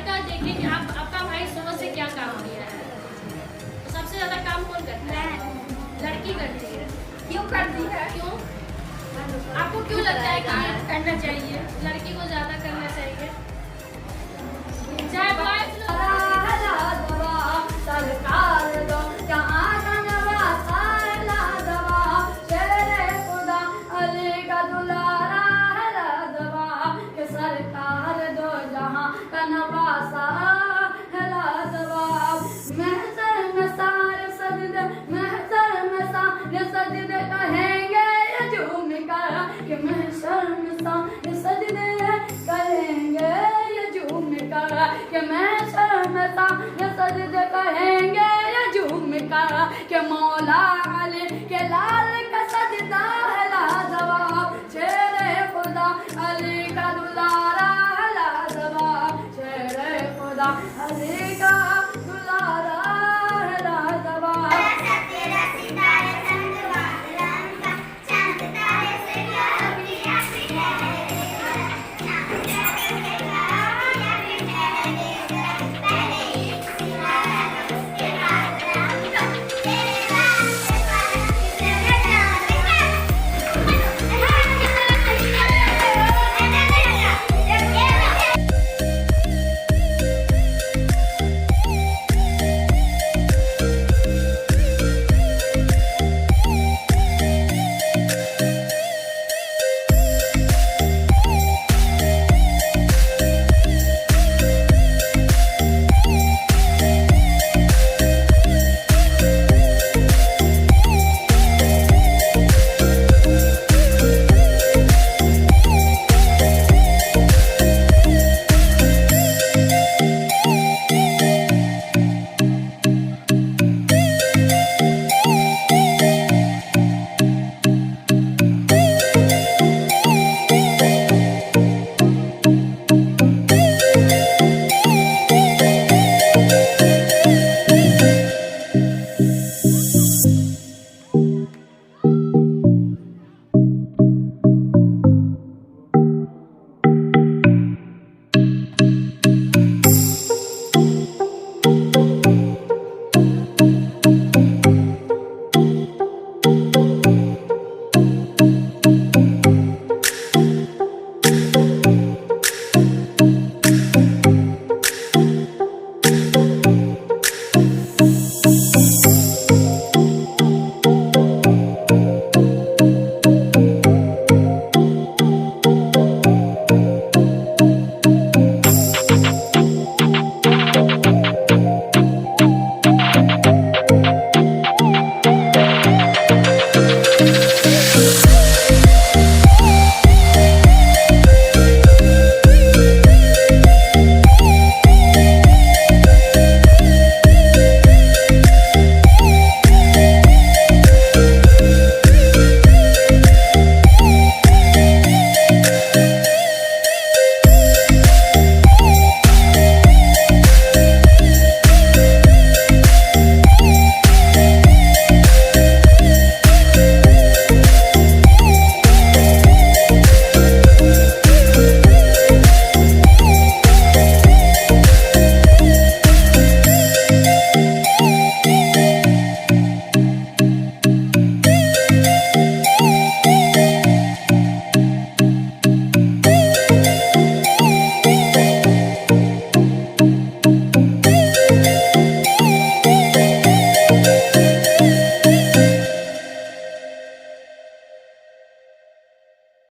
का देखें कि आपका भाई सुबह से क्या काम किया है, तो सबसे ज्यादा काम कौन करता है? लड़की करती है। क्यों करती है? क्यों? आपको क्यों लगता है कि करना चाहिए, लड़की को ज्यादा करना चाहिए? चाहे बॉय सरकार दो जहाँ जनवा साला दवा शेरे खुदा अली का दुलारा है दवा कि सरकार दो जहाँ कनवा साला दवा महसर में सारे सजदे महसर में सारे सजदे कहेंगे ये झूम कर कि महसर में सारे सजदे कहेंगे ये झूम कर कि महसर में सारे सजदे कहेंगे ये झूम कर कि मौला अली के लाल का सजदा है लाजवाब शेरे खुदा अली का दुलारा है लाजवाब शेरे खुदा अली का दुलारा